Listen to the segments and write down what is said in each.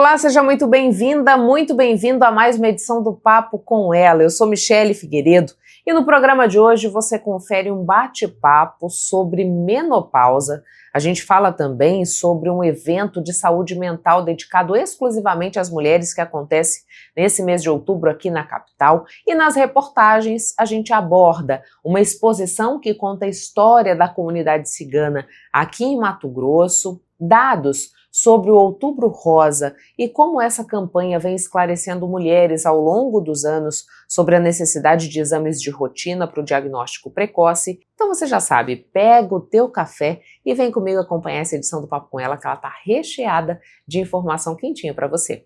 Olá, seja muito bem-vinda, muito bem-vindo a mais uma edição do Papo com Ela. Eu sou Michele Figueiredo e no programa de hoje você confere um bate-papo sobre menopausa. A gente fala também sobre um evento de saúde mental dedicado exclusivamente às mulheres que acontece nesse mês de outubro aqui na capital. E nas reportagens a gente aborda uma exposição que conta a história da comunidade cigana aqui em Mato Grosso, dados sobre o Outubro Rosa e como essa campanha vem esclarecendo mulheres ao longo dos anos sobre a necessidade de exames de rotina para o diagnóstico precoce. Então você já sabe, pega o teu café e vem comigo acompanhar essa edição do Papo com Ela, que ela está recheada de informação quentinha para você.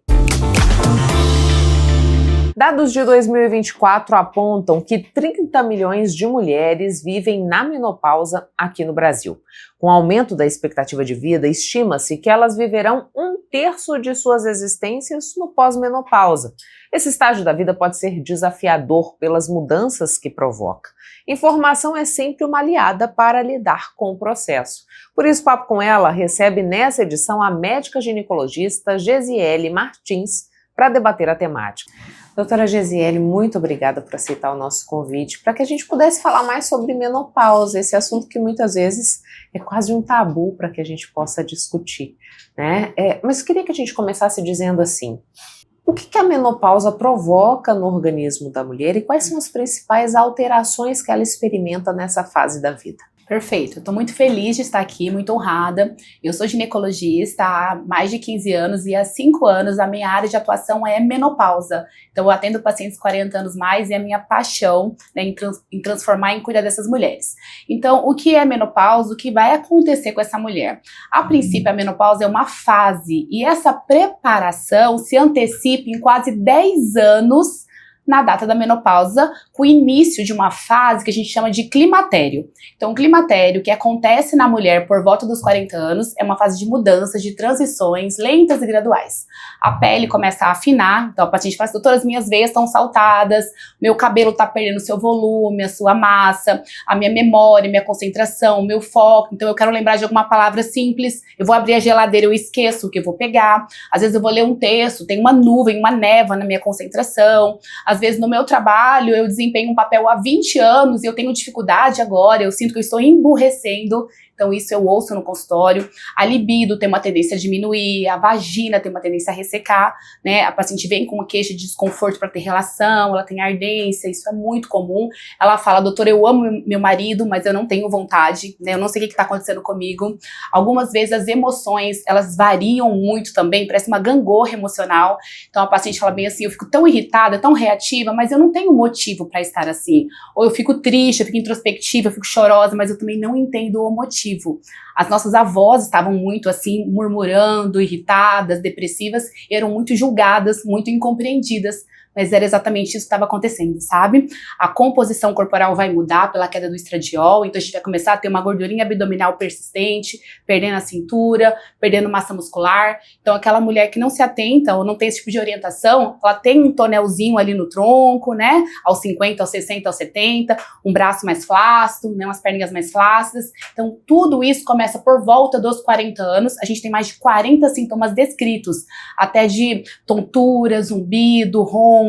Dados de 2024 apontam que 30 milhões de mulheres vivem na menopausa aqui no Brasil. Com o aumento da expectativa de vida, estima-se que elas viverão 1/3 de suas existências no pós-menopausa. Esse estágio da vida pode ser desafiador pelas mudanças que provoca. Informação é sempre uma aliada para lidar com o processo. Por isso, Papo com Ela recebe nessa edição a médica ginecologista Gesiele Martins para debater a temática. Doutora Gesiele, muito obrigada por aceitar o nosso convite para que a gente pudesse falar mais sobre menopausa, esse assunto que muitas vezes é quase um tabu para que a gente possa discutir, né? Mas queria que a gente começasse dizendo assim, o que a menopausa provoca no organismo da mulher e quais são as principais alterações que ela experimenta nessa fase da vida? Perfeito, eu estou muito feliz de estar aqui, muito honrada. Eu sou ginecologista há mais de 15 anos e há 5 anos a minha área de atuação é menopausa. Então eu atendo pacientes 40 anos mais e a minha paixão, né, em transformar, em cuidar dessas mulheres. Então o que é menopausa, o que vai acontecer com essa mulher? A princípio a menopausa é uma fase e essa preparação se antecipa em quase 10 anos na data da menopausa, com o início de uma fase que a gente chama de climatério. Então, o climatério, que acontece na mulher por volta dos 40 anos, é uma fase de mudanças, de transições lentas e graduais. A pele começa a afinar, então a paciente fala assim, doutora, as minhas veias estão saltadas, meu cabelo está perdendo seu volume, a sua massa, a minha memória, minha concentração, meu foco, então eu quero lembrar de alguma palavra simples, eu vou abrir a geladeira, eu esqueço o que eu vou pegar, às vezes eu vou ler um texto, tem uma nuvem, uma névoa na minha concentração, às vezes no meu trabalho eu desempenho um papel há 20 anos e eu tenho dificuldade agora, eu sinto que eu estou emburrecendo, então isso eu ouço no consultório. A libido tem uma tendência a diminuir, a vagina tem uma tendência a ressecar, né? A paciente vem com uma queixa de desconforto para ter relação, ela tem ardência, isso é muito comum. Ela fala, doutora, eu amo meu marido, mas eu não tenho vontade, né? Eu não sei o que está acontecendo comigo. Algumas vezes as emoções, elas variam muito também, parece uma gangorra emocional. Então a paciente fala bem assim, eu fico tão irritada, tão reativa, mas eu não tenho motivo para estar assim. Ou eu fico triste, eu fico introspectiva, eu fico chorosa, mas eu também não entendo o motivo. As nossas avós estavam muito assim, murmurando, irritadas, depressivas, eram muito julgadas, muito incompreendidas, mas era exatamente isso que estava acontecendo, sabe? A composição corporal vai mudar pela queda do estradiol, então a gente vai começar a ter uma gordurinha abdominal persistente, perdendo a cintura, perdendo massa muscular. Então aquela mulher que não se atenta ou não tem esse tipo de orientação, ela tem um tonelzinho ali no tronco, né? Aos 50, aos 60, aos 70, um braço mais flácido, né? Umas perninhas mais flácidas. Então tudo isso começa por volta dos 40 anos, a gente tem mais de 40 sintomas descritos, até de tontura, zumbido, ronco,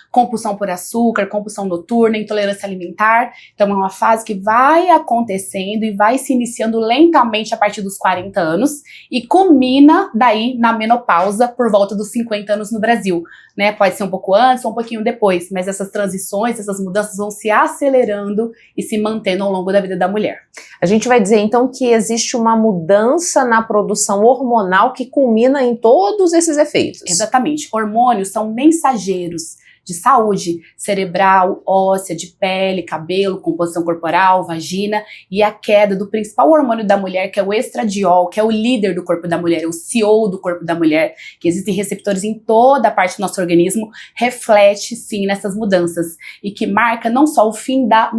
compulsão por açúcar, compulsão noturna, intolerância alimentar. Então é uma fase que vai acontecendo e vai se iniciando lentamente a partir dos 40 anos e culmina daí na menopausa por volta dos 50 anos no Brasil, né? Pode ser um pouco antes ou um pouquinho depois, mas essas transições, essas mudanças vão se acelerando e se mantendo ao longo da vida da mulher. A gente vai dizer então que existe uma mudança na produção hormonal que culmina em todos esses efeitos. Exatamente. Hormônios são mensageiros de saúde cerebral, óssea, de pele, cabelo, composição corporal, vagina e a queda do principal hormônio da mulher, que é o estradiol, que é o líder do corpo da mulher, o CEO do corpo da mulher, que existem receptores em toda a parte do nosso organismo, reflete sim nessas mudanças e que marca não só o fim da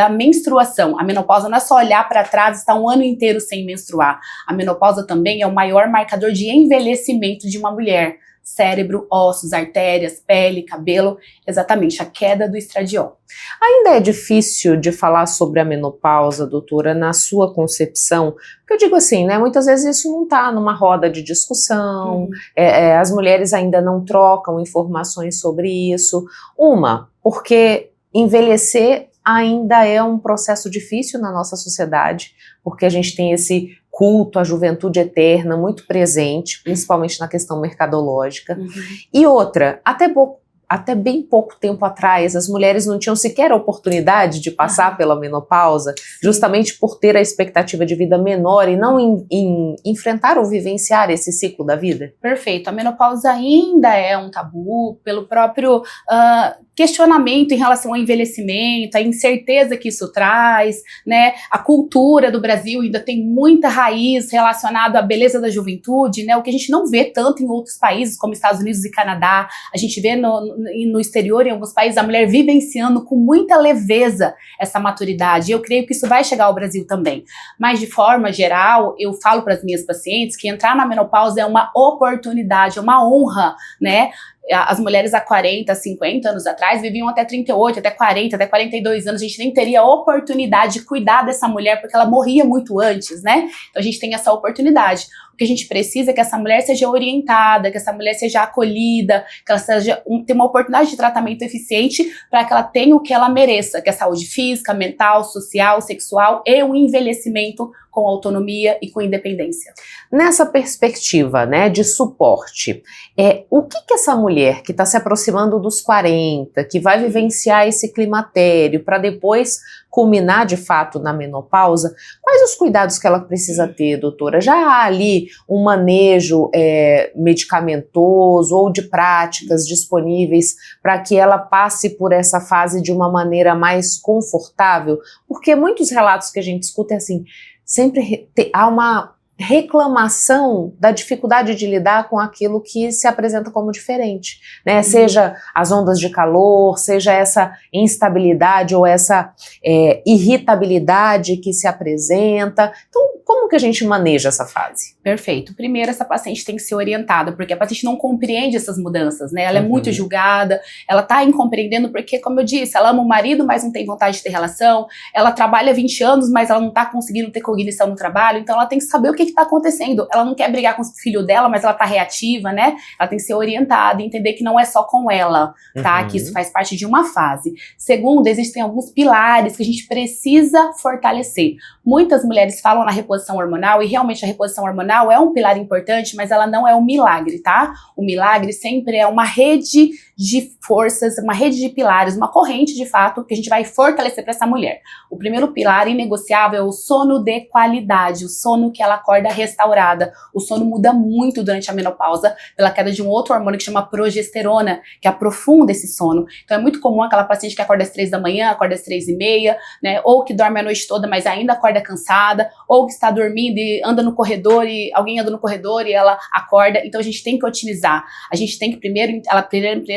menstruação. A menopausa não é só olhar para trás e estar um ano inteiro sem menstruar. A menopausa também é o maior marcador de envelhecimento de uma mulher. cérebro, ossos, artérias, pele, cabelo, exatamente, a queda do estradiol. Ainda é difícil de falar sobre a menopausa, doutora, na sua concepção? Porque eu digo assim, né, muitas vezes isso não está numa roda de discussão, as mulheres ainda não trocam informações sobre isso. Porque envelhecer ainda é um processo difícil na nossa sociedade, porque a gente tem esse culto à juventude eterna muito presente, principalmente na questão mercadológica. E outra, até bem pouco tempo atrás, as mulheres não tinham sequer a oportunidade de passar pela menopausa, justamente por ter a expectativa de vida menor e não enfrentar ou vivenciar esse ciclo da vida? Perfeito. A menopausa ainda é um tabu pelo próprio questionamento em relação ao envelhecimento, a incerteza que isso traz, né? A cultura do Brasil ainda tem muita raiz relacionada à beleza da juventude, né? O que a gente não vê tanto em outros países, como Estados Unidos e Canadá. A gente vê no exterior, em alguns países, a mulher vivenciando com muita leveza essa maturidade. E eu creio que isso vai chegar ao Brasil também. Mas, de forma geral, eu falo para as minhas pacientes que entrar na menopausa é uma oportunidade, é uma honra, né? As mulheres há 40, 50 anos atrás viviam até 38, até 40, até 42 anos. A gente nem teria a oportunidade de cuidar dessa mulher porque ela morria muito antes, né? Então a gente tem essa oportunidade. O que a gente precisa é que essa mulher seja orientada, que essa mulher seja acolhida, que ela tenha uma oportunidade de tratamento eficiente para que ela tenha o que ela mereça, que é saúde física, mental, social, sexual e um envelhecimento com autonomia e com independência. Nessa perspectiva, né, de suporte, o que essa mulher que está se aproximando dos 40, que vai vivenciar esse climatério para depois culminar de fato na menopausa, quais os cuidados que ela precisa ter, doutora? Já há ali um manejo medicamentoso ou de práticas disponíveis para que ela passe por essa fase de uma maneira mais confortável? Porque muitos relatos que a gente escuta é assim, sempre há uma reclamação da dificuldade de lidar com aquilo que se apresenta como diferente, né? Seja as ondas de calor, seja essa instabilidade ou essa irritabilidade que se apresenta. Então, como que a gente maneja essa fase? Perfeito. Primeiro, essa paciente tem que ser orientada, porque a paciente não compreende essas mudanças, né? Ela é muito julgada, ela tá incompreendendo porque, como eu disse, ela ama o marido, mas não tem vontade de ter relação, ela trabalha 20 anos, mas ela não tá conseguindo ter cognição no trabalho, então ela tem que saber o que tá acontecendo. Ela não quer brigar com o filho dela, mas ela tá reativa, né? Ela tem que ser orientada, entender que não é só com ela, tá? Que isso faz parte de uma fase. Segundo, existem alguns pilares que a gente precisa fortalecer. Muitas mulheres falam na reposição hormonal, e realmente a reposição hormonal é um pilar importante, mas ela não é um milagre, tá? O milagre sempre é uma rede de forças, uma rede de pilares, uma corrente de fato que a gente vai fortalecer para essa mulher. O primeiro pilar inegociável é o sono de qualidade, o sono que ela acorda restaurada. O sono muda muito durante a menopausa pela queda de um outro hormônio que chama progesterona, que aprofunda esse sono. Então é muito comum aquela paciente que acorda às 3 da manhã, acorda às 3h30, né? Ou que dorme a noite toda, mas ainda acorda cansada, ou que está dormindo e anda no corredor e alguém anda no corredor e ela acorda. Então a gente tem que otimizar. A gente tem que primeiro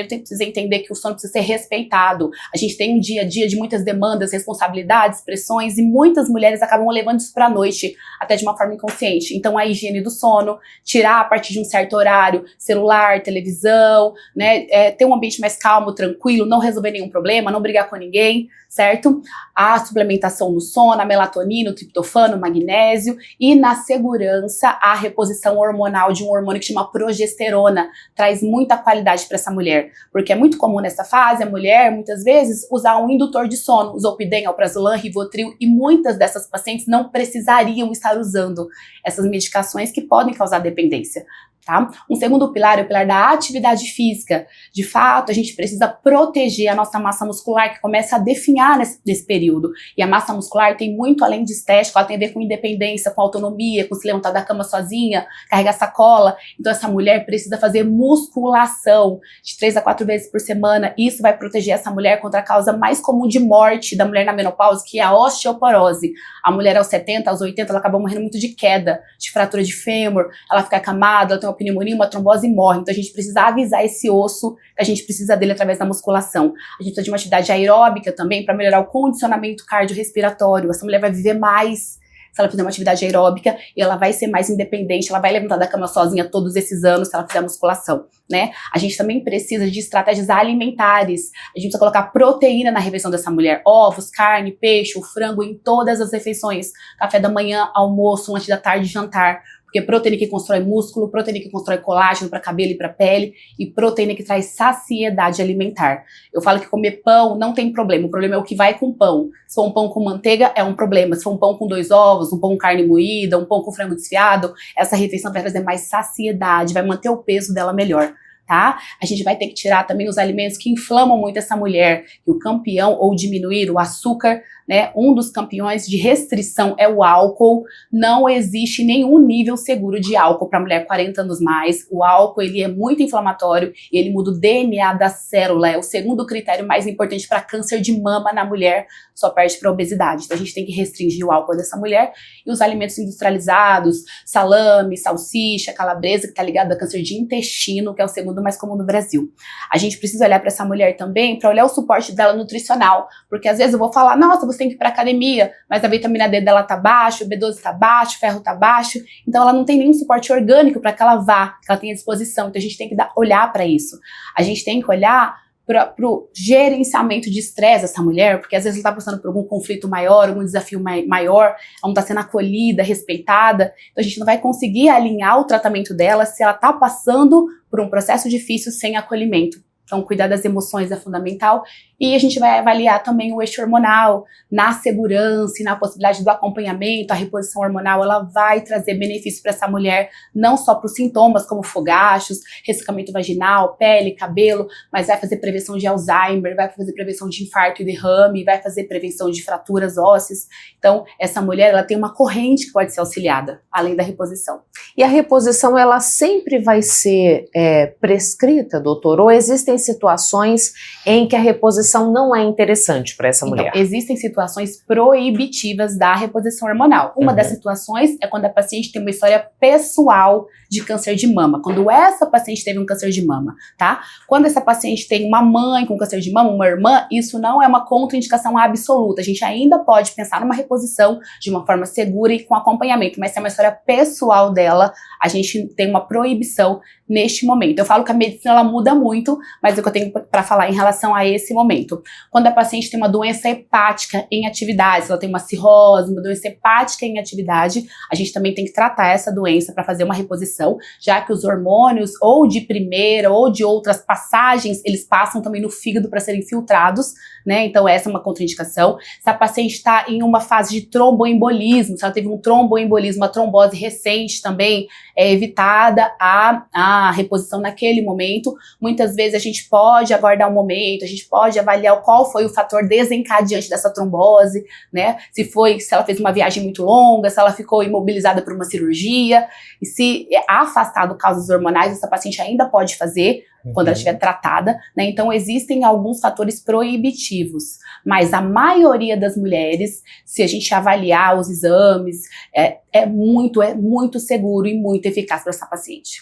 precisa entender que o sono precisa ser respeitado. A gente tem um dia a dia de muitas demandas, responsabilidades, pressões, e muitas mulheres acabam levando isso para a noite, até de uma forma inconsciente. Então a higiene do sono, tirar a partir de um certo horário, celular, televisão, né, ter um ambiente mais calmo, tranquilo, não resolver nenhum problema, não brigar com ninguém, certo? A suplementação no sono, a melatonina, o triptofano, o magnésio, e na segurança a reposição hormonal de um hormônio que chama progesterona, traz muita qualidade para essa mulher, porque é muito comum nessa fase a mulher muitas vezes usar um indutor de sono, Zolpidem, Alprazolam, Rivotril, e muitas dessas pacientes não precisariam estar usando essas medicações que podem causar dependência. Tá? Um segundo pilar é o pilar da atividade física. De fato, a gente precisa proteger a nossa massa muscular, que começa a definhar nesse período. E a massa muscular tem muito além de estética, ela tem a ver com independência, com autonomia, com se levantar da cama sozinha, carregar sacola. Então essa mulher precisa fazer musculação de 3 a 4 vezes por semana. Isso vai proteger essa mulher contra a causa mais comum de morte da mulher na menopausa, que é a osteoporose. A mulher aos 70, aos 80, ela acaba morrendo muito de queda, de fratura de fêmur, ela fica acamada, ela tem uma pneumonia, uma trombose e morre. Então a gente precisa avisar esse osso que a gente precisa dele através da musculação. A gente precisa de uma atividade aeróbica também para melhorar o condicionamento cardiorrespiratório. Essa mulher vai viver mais, se ela fizer uma atividade aeróbica, ela vai ser mais independente, ela vai levantar da cama sozinha todos esses anos se ela fizer musculação, né? A gente também precisa de estratégias alimentares. A gente precisa colocar proteína na refeição dessa mulher, ovos, carne, peixe, o frango em todas as refeições, café da manhã, almoço, lanche da tarde, jantar. Porque proteína que constrói músculo, proteína que constrói colágeno para cabelo e para pele, e proteína que traz saciedade alimentar. Eu falo que comer pão não tem problema, o problema é o que vai com pão. Se for um pão com manteiga, é um problema. Se for um pão com 2 ovos, um pão com carne moída, um pão com frango desfiado, essa refeição vai trazer mais saciedade, vai manter o peso dela melhor. Tá? A gente vai ter que tirar também os alimentos que inflamam muito essa mulher, e o campeão, ou diminuir o açúcar, né? Um dos campeões de restrição é o álcool. Não existe nenhum nível seguro de álcool para mulher 40 anos mais. O álcool, ele é muito inflamatório e ele muda o DNA da célula. É o segundo critério mais importante para câncer de mama na mulher, só perde para obesidade. Então a gente tem que restringir o álcool dessa mulher, e os alimentos industrializados, salame, salsicha, calabresa, que está ligado a câncer de intestino, que é o segundo mais comum no Brasil. A gente precisa olhar para essa mulher também, para olhar o suporte dela nutricional, porque às vezes eu vou falar, nossa, você tem que ir para academia, mas a vitamina D dela tá baixa, o B12 tá baixo, o ferro tá baixo, então ela não tem nenhum suporte orgânico para que ela vá, que ela tenha disposição. Então a gente tem que olhar para isso. A gente tem que olhar para o gerenciamento de estresse dessa mulher, porque às vezes ela está passando por algum conflito maior, algum desafio maior, ela não está sendo acolhida, respeitada, então a gente não vai conseguir alinhar o tratamento dela se ela está passando por um processo difícil sem acolhimento. Então, cuidar das emoções é fundamental, e a gente vai avaliar também o eixo hormonal, na segurança e na possibilidade do acompanhamento. A reposição hormonal, ela vai trazer benefício para essa mulher, não só para os sintomas como fogachos, ressecamento vaginal, pele, cabelo, mas vai fazer prevenção de Alzheimer, vai fazer prevenção de infarto e derrame, vai fazer prevenção de fraturas ósseas. Então, essa mulher, ela tem uma corrente que pode ser auxiliada, além da reposição. E a reposição, ela sempre vai ser prescrita, doutor? Ou existem situações em que a reposição não é interessante para essa mulher? Então, existem situações proibitivas da reposição hormonal. Uma das situações é quando a paciente tem uma história pessoal de câncer de mama. Quando essa paciente teve um câncer de mama, tá? Quando essa paciente tem uma mãe com câncer de mama, uma irmã, isso não é uma contraindicação absoluta. A gente ainda pode pensar numa reposição de uma forma segura e com acompanhamento, mas se é uma história pessoal dela, a gente tem uma proibição neste momento. Eu falo que a medicina, ela muda muito, mas é o que eu tenho para falar em relação a esse momento. Quando a paciente tem uma doença hepática em atividade, se ela tem uma cirrose, uma doença hepática em atividade, a gente também tem que tratar essa doença para fazer uma reposição, já que os hormônios, ou de primeira ou de outras passagens, eles passam também no fígado para serem filtrados, né? Então essa é uma contraindicação. Se a paciente está em uma fase de tromboembolismo, se ela teve um tromboembolismo, uma trombose recente também, é evitada a reposição naquele momento. Muitas vezes a gente pode aguardar um momento, a gente pode avaliar qual foi o fator desencadeante dessa trombose, né? Se ela fez uma viagem muito longa, se ela ficou imobilizada por uma cirurgia, e se afastado causas hormonais, essa paciente ainda pode fazer quando ela estiver tratada, né? Então existem alguns fatores proibitivos, mas a maioria das mulheres, se a gente avaliar os exames, é muito seguro e muito eficaz para essa paciente.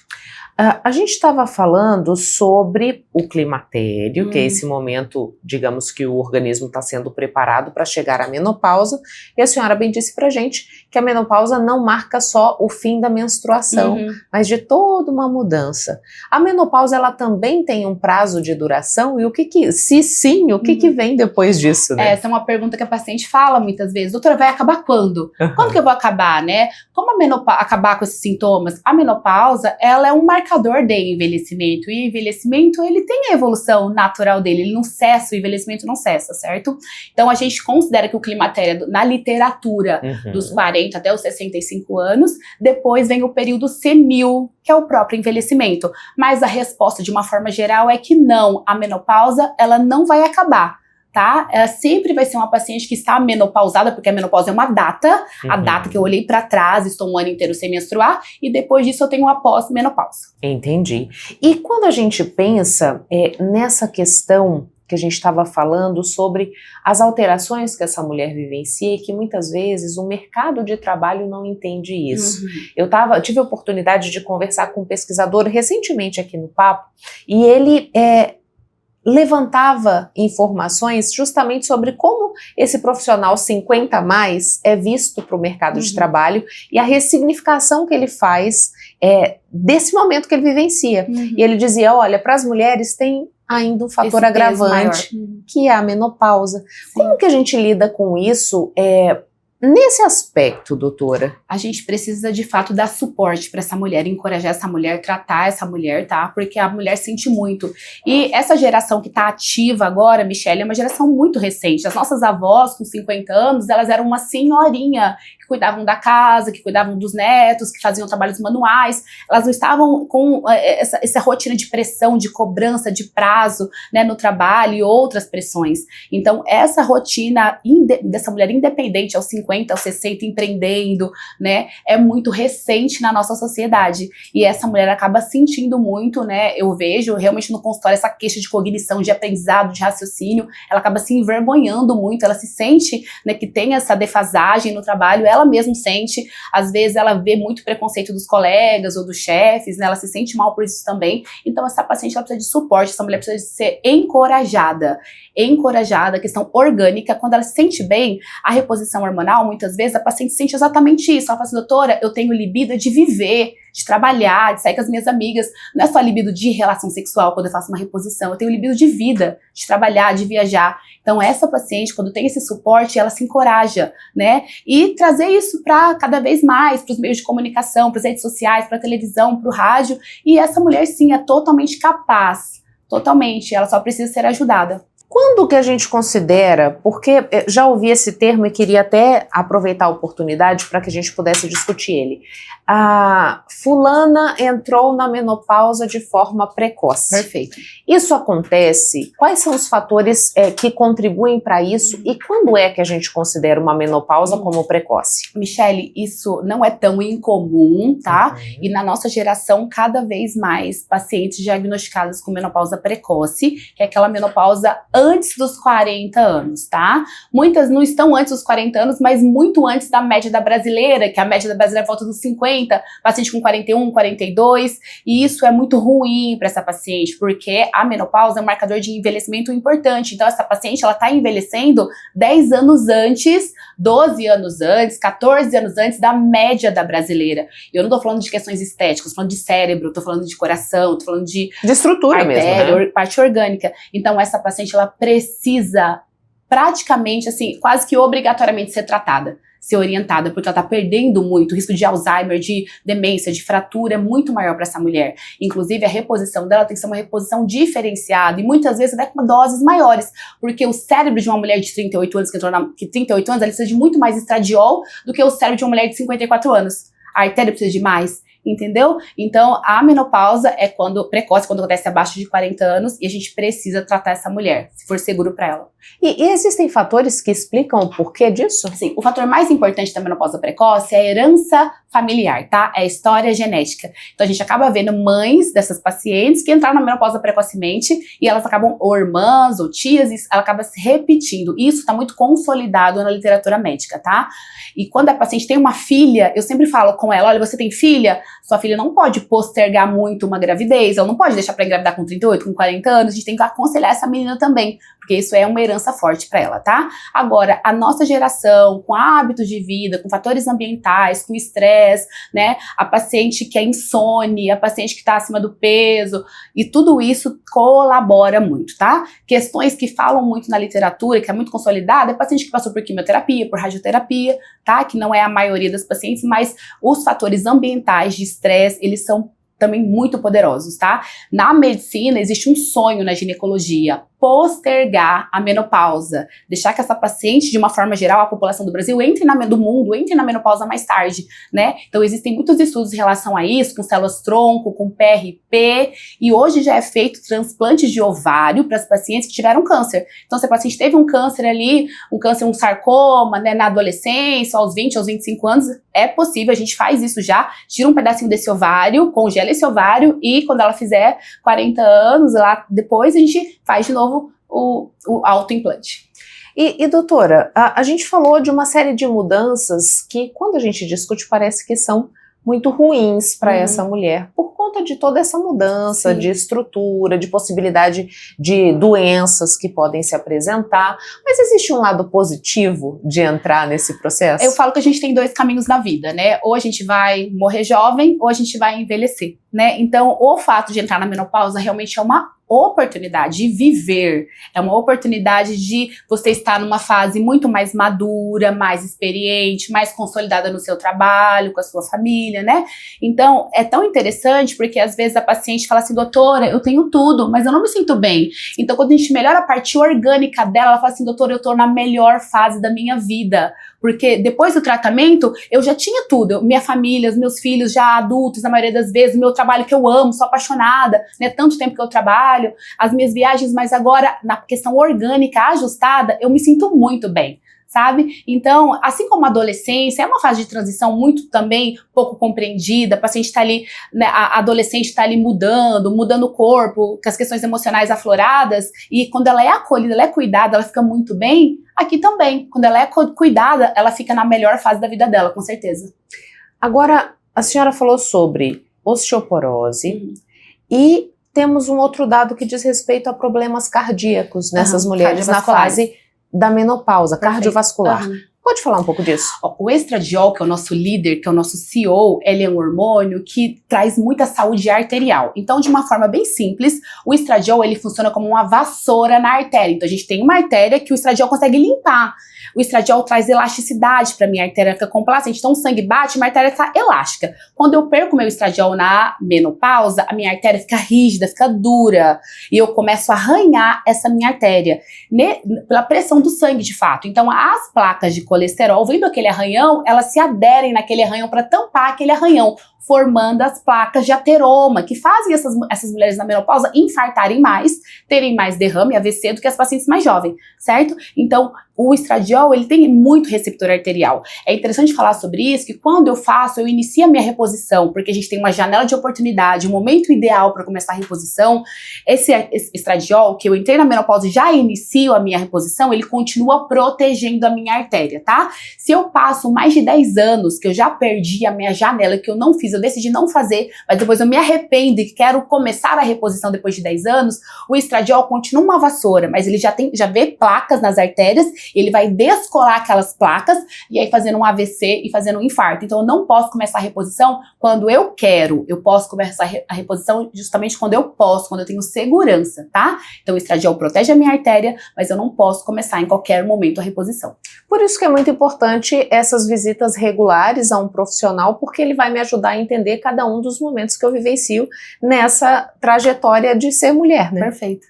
A gente estava falando sobre o climatério, que é esse momento, digamos, que o organismo está sendo preparado para chegar à menopausa, e a senhora bem disse pra gente que a menopausa não marca só o fim da menstruação, mas de toda uma mudança. A menopausa, ela também tem um prazo de duração, e o que se sim, o que vem depois disso, né? Essa é uma pergunta que a paciente fala muitas vezes: doutora, vai acabar quando? Quando que eu vou acabar, né? Como acabar com esses sintomas? A menopausa, ela é um marcador de envelhecimento, e o envelhecimento, ele tem a evolução natural dele, ele não cessa, o envelhecimento não cessa, certo? Então a gente considera que o climatério, na literatura, dos 40 até os 65 anos, depois vem o período senil, que é o próprio envelhecimento, mas a resposta de uma forma geral é que não, a menopausa, ela não vai acabar. Tá? Ela sempre vai ser uma paciente que está menopausada, porque a menopausa é uma data, a data que eu olhei para trás, estou um ano inteiro sem menstruar, e depois disso eu tenho uma pós-menopausa. Entendi. E quando a gente pensa nessa questão que a gente estava falando sobre as alterações que essa mulher vivencia, e que muitas vezes o mercado de trabalho não entende isso. Eu tive a oportunidade de conversar com um pesquisador recentemente aqui no Papo, e ele levantava informações justamente sobre como esse profissional 50 a mais é visto para o mercado de trabalho e a ressignificação que ele faz desse momento que ele vivencia. E ele dizia, olha, para as mulheres tem ainda um fator agravante, que é a menopausa. Sim. Como que a gente lida com isso nesse aspecto, doutora? A gente precisa, de fato, dar suporte para essa mulher, encorajar essa mulher, tratar essa mulher, tá? Porque a mulher sente muito. E essa geração que tá ativa agora, Michele, é uma geração muito recente. As nossas avós, com 50 anos, elas eram uma senhorinha que cuidavam da casa, que cuidavam dos netos, que faziam trabalhos manuais. Elas não estavam com essa rotina de pressão, de cobrança, de prazo, né, no trabalho e outras pressões. Então, essa rotina dessa mulher independente aos 50, aos 60, empreendendo, né, é muito recente na nossa sociedade. E essa mulher acaba sentindo muito, né, eu vejo realmente no consultório essa queixa de cognição, de aprendizado, de raciocínio, ela acaba se envergonhando muito, ela se sente, né, que tem essa defasagem no trabalho, ela mesma sente, às vezes ela vê muito preconceito dos colegas ou dos chefes, né, ela se sente mal por isso também. Então essa paciente, ela precisa de suporte, essa mulher precisa de ser encorajada, a questão orgânica. Quando ela se sente bem, a reposição hormonal, muitas vezes a paciente sente exatamente isso. Ela fala assim, doutora, eu tenho libido de viver, de trabalhar, de sair com as minhas amigas. Não é só libido de relação sexual quando eu faço uma reposição, eu tenho libido de vida, de trabalhar, de viajar. Então essa paciente, quando tem esse suporte, ela se encoraja, né? E trazer isso para cada vez mais, para os meios de comunicação, para as redes sociais, para a televisão, para o rádio. E essa mulher sim é totalmente capaz, totalmente, ela só precisa ser ajudada. Quando que a gente considera, porque já ouvi esse termo e queria até aproveitar a oportunidade para que a gente pudesse discutir ele. A fulana entrou na menopausa de forma precoce. Perfeito. Isso acontece? Quais são os fatores que contribuem para isso e quando é que a gente considera uma menopausa como precoce? Michele, isso não é tão incomum, tá? E na nossa geração, cada vez mais pacientes diagnosticados com menopausa precoce, que é aquela menopausa antes dos 40 anos, tá? Muitas não estão antes dos 40 anos, mas muito antes da média da brasileira, que a média da brasileira volta dos 50, paciente com 41, 42, e isso é muito ruim para essa paciente, porque a menopausa é um marcador de envelhecimento importante. Então essa paciente, ela tá envelhecendo 10 anos antes, 12 anos antes, 14 anos antes da média da brasileira. E eu não tô falando de questões estéticas, tô falando de cérebro, tô falando de coração, tô falando de estrutura artéria, mesmo, né? Parte orgânica. Então essa paciente, ela precisa praticamente, assim, quase que obrigatoriamente ser tratada, ser orientada, porque ela tá perdendo muito. O risco de Alzheimer, de demência, de fratura é muito maior para essa mulher. Inclusive, a reposição dela tem que ser uma reposição diferenciada e muitas vezes até com doses maiores, porque o cérebro de uma mulher de 38 anos, que 38 anos, ela precisa de muito mais estradiol do que o cérebro de uma mulher de 54 anos. A artéria precisa de mais. Entendeu? Então, a menopausa é precoce, quando acontece abaixo de 40 anos, e a gente precisa tratar essa mulher, se for seguro para ela. E existem fatores que explicam o porquê disso? Sim, o fator mais importante da menopausa precoce é a herança familiar, tá? É a história genética. Então, a gente acaba vendo mães dessas pacientes que entraram na menopausa precocemente e elas acabam, ou irmãs, ou tias, ela acaba se repetindo. Isso tá muito consolidado na literatura médica, tá? E quando a paciente tem uma filha, eu sempre falo com ela, olha, você tem filha? Sua filha não pode postergar muito uma gravidez, ela não pode deixar para engravidar com 38, com 40 anos, a gente tem que aconselhar essa menina também, porque isso é uma herança forte para ela, tá? Agora, a nossa geração, com hábitos de vida, com fatores ambientais, com estresse, né? A paciente que é insone, a paciente que tá acima do peso, e tudo isso colabora muito, tá? Questões que falam muito na literatura, que é muito consolidada, é paciente que passou por quimioterapia, por radioterapia, tá? Que não é a maioria das pacientes, mas os fatores ambientais de estresse, eles são também muito poderosos, tá? Na medicina, existe um sonho na ginecologia, postergar a menopausa, deixar que essa paciente, de uma forma geral, a população do Brasil, entre na menopausa mais tarde, né? Então, existem muitos estudos em relação a isso, com células-tronco, com PRP, e hoje já é feito transplante de ovário para as pacientes que tiveram câncer. Então, se a paciente teve um câncer ali, um sarcoma, né, na adolescência, aos 20, aos 25 anos, é possível, a gente faz isso já, tira um pedacinho desse ovário, congela esse ovário, e quando ela fizer 40 anos, lá depois a gente faz de novo o autoimplante. E doutora, a gente falou de uma série de mudanças que, quando a gente discute, parece que são muito ruins para essa mulher, por conta de toda essa mudança de estrutura, de possibilidade de doenças que podem se apresentar. Mas existe um lado positivo de entrar nesse processo? Eu falo que a gente tem 2 caminhos na vida, né? Ou a gente vai morrer jovem, ou a gente vai envelhecer, né? Então, o fato de entrar na menopausa realmente é uma oportunidade de viver, é uma oportunidade de você estar numa fase muito mais madura, mais experiente, mais consolidada no seu trabalho, com a sua família, né? Então, é tão interessante porque às vezes a paciente fala assim, doutora, eu tenho tudo, mas eu não me sinto bem. Então, quando a gente melhora a parte orgânica dela, ela fala assim, doutora, eu tô na melhor fase da minha vida, porque depois do tratamento, eu já tinha tudo, minha família, os meus filhos já adultos, na maioria das vezes, o meu trabalho que eu amo, sou apaixonada, né? Tanto tempo que eu trabalho, as minhas viagens, mas agora, na questão orgânica ajustada, eu me sinto muito bem, sabe? Então, assim como a adolescência, é uma fase de transição muito também pouco compreendida, a paciente está ali, né, a adolescente está ali mudando o corpo, com as questões emocionais afloradas, e quando ela é acolhida, ela é cuidada, ela fica muito bem, aqui também, quando ela é cuidada, ela fica na melhor fase da vida dela, com certeza. Agora, a senhora falou sobre osteoporose e temos um outro dado que diz respeito a problemas cardíacos nessas mulheres na fase da menopausa, cardiovascular. Pode falar um pouco disso? O estradiol, que é o nosso líder, que é o nosso CEO, ele é um hormônio que traz muita saúde arterial. Então, de uma forma bem simples, o estradiol, ele funciona como uma vassoura na artéria. Então, a gente tem uma artéria que o estradiol consegue limpar. O estradiol traz elasticidade para minha artéria, fica complacente. Então, o sangue bate, minha artéria está elástica. Quando eu perco meu estradiol na menopausa, a minha artéria fica rígida, fica dura. E eu começo a arranhar essa minha artéria, né, pela pressão do sangue, de fato. Então, as placas de colesterol, vendo aquele arranhão, elas se aderem naquele arranhão para tampar aquele arranhão, formando as placas de ateroma, que fazem essas mulheres na menopausa infartarem mais, terem mais derrame, AVC, do que as pacientes mais jovens, certo? Então, o estradiol, ele tem muito receptor arterial. É interessante falar sobre isso, que quando eu inicio a minha reposição, porque a gente tem uma janela de oportunidade, um momento ideal para começar a reposição, esse estradiol, que eu entrei na menopausa e já inicio a minha reposição, ele continua protegendo a minha artéria, tá? Se eu passo mais de 10 anos que eu já perdi a minha janela, que eu não fiz, eu decidi não fazer, mas depois eu me arrependo e quero começar a reposição depois de 10 anos, o estradiol continua uma vassoura, mas ele já vê placas nas artérias, ele vai descolar aquelas placas e aí fazendo um AVC e fazendo um infarto. Então eu não posso começar a reposição quando eu quero, eu posso começar a reposição justamente quando eu posso, quando eu tenho segurança, tá? Então o estradiol protege a minha artéria, mas eu não posso começar em qualquer momento a reposição. Por isso que é muito importante essas visitas regulares a um profissional, porque ele vai me ajudar a entender cada um dos momentos que eu vivencio nessa trajetória de ser mulher, né? Perfeito.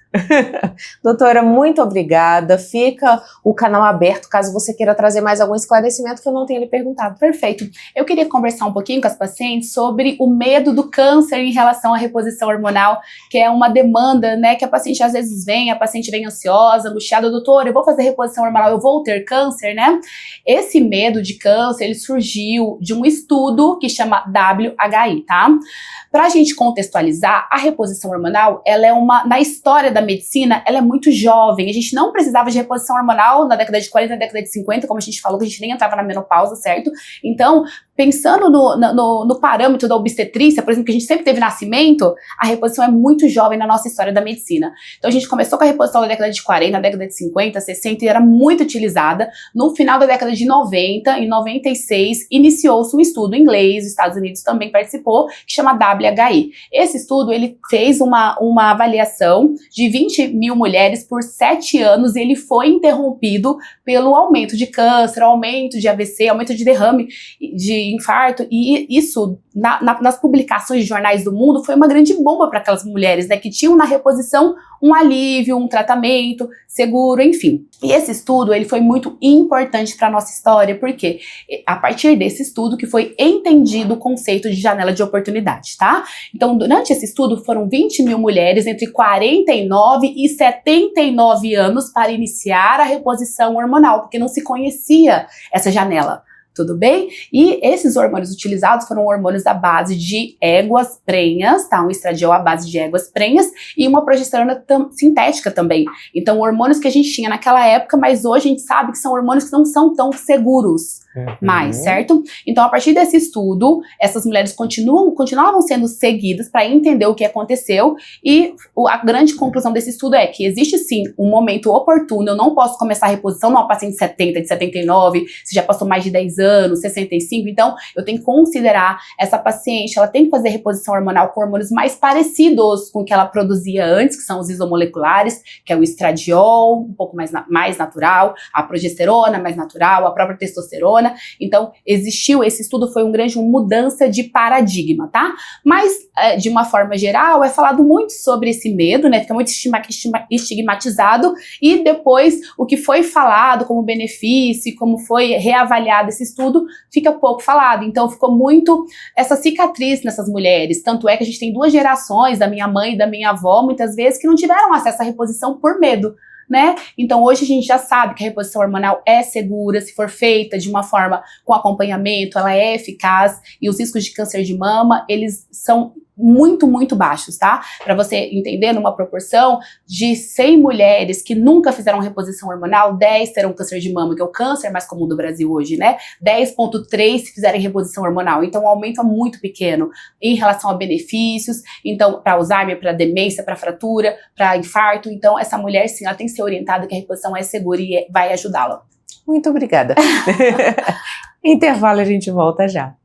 Doutora, muito obrigada. Fica o canal aberto caso você queira trazer mais algum esclarecimento que eu não tenha lhe perguntado. Perfeito. Eu queria conversar um pouquinho com as pacientes sobre o medo do câncer em relação à reposição hormonal, que é uma demanda, né, que a paciente às vezes vem, a paciente vem ansiosa, angustiada, doutora, eu vou fazer reposição hormonal, eu vou ter câncer, né? Esse medo de câncer, ele surgiu de um estudo que chama WHI, tá? Pra gente contextualizar, a reposição hormonal, ela é na história da medicina, ela é muito jovem. A gente não precisava de reposição hormonal na década de 40, na década de 50, como a gente falou, que a gente nem entrava na menopausa, certo? Então, pensando no parâmetro da obstetrícia, por exemplo, que a gente sempre teve nascimento, a reposição é muito jovem na nossa história da medicina. Então, a gente começou com a reposição na década de 40, na década de 50, 60, e era muito utilizada. No final da década de 90, em 96, iniciou-se um estudo em inglês, os Estados Unidos também participou, que chama WHI. Esse estudo, ele fez uma avaliação de 20 mil mulheres por 7 anos, e ele foi interrompido pelo aumento de câncer, aumento de AVC, aumento de derrame, de infarto, e isso nas publicações de jornais do mundo foi uma grande bomba para aquelas mulheres, né, que tinham na reposição um alívio, um tratamento seguro, enfim. E esse estudo, ele foi muito importante para a nossa história, porque a partir desse estudo que foi entendido o conceito de janela de oportunidade, tá? Então, durante esse estudo, foram 20 mil mulheres entre 49 e 79 anos para iniciar a reposição hormonal, porque não se conhecia essa janela. tudo bem? E esses hormônios utilizados foram hormônios à base de éguas prenhas, tá? Um estradiol à base de éguas prenhas e uma progesterona sintética também. Então, hormônios que a gente tinha naquela época, mas hoje a gente sabe que são hormônios que não são tão seguros mais, certo? Então, a partir desse estudo, essas mulheres continuavam sendo seguidas para entender o que aconteceu e a grande conclusão desse estudo é que existe sim um momento oportuno, eu não posso começar a reposição numa paciente de 70, de 79, se já passou mais de 10 anos, 65, então eu tenho que considerar essa paciente, ela tem que fazer reposição hormonal com hormônios mais parecidos com o que ela produzia antes, que são os isomoleculares, que é o estradiol, um pouco mais natural, a progesterona mais natural, a própria testosterona. Então, existiu, esse estudo foi uma grande mudança de paradigma, tá? Mas, de uma forma geral, é falado muito sobre esse medo, né? Fica muito estigmatizado e depois o que foi falado como benefício, como foi reavaliado esse estudo, fica pouco falado. Então, ficou muito essa cicatriz nessas mulheres. Tanto é que a gente tem 2 gerações, da minha mãe e da minha avó, muitas vezes, que não tiveram acesso à reposição por medo, né? Então hoje a gente já sabe que a reposição hormonal é segura, se for feita de uma forma com acompanhamento, ela é eficaz e os riscos de câncer de mama, eles são muito, muito baixos, tá? Para você entender, numa proporção de 100 mulheres que nunca fizeram reposição hormonal, 10 terão câncer de mama, que é o câncer mais comum do Brasil hoje, né? 10,3 se fizerem reposição hormonal. Então, o aumento é muito pequeno em relação a benefícios. Então, para Alzheimer, para demência, para fratura, para infarto. Então, essa mulher, sim, ela tem que ser orientada que a reposição é segura e vai ajudá-la. Muito obrigada. Intervalo, a gente volta já.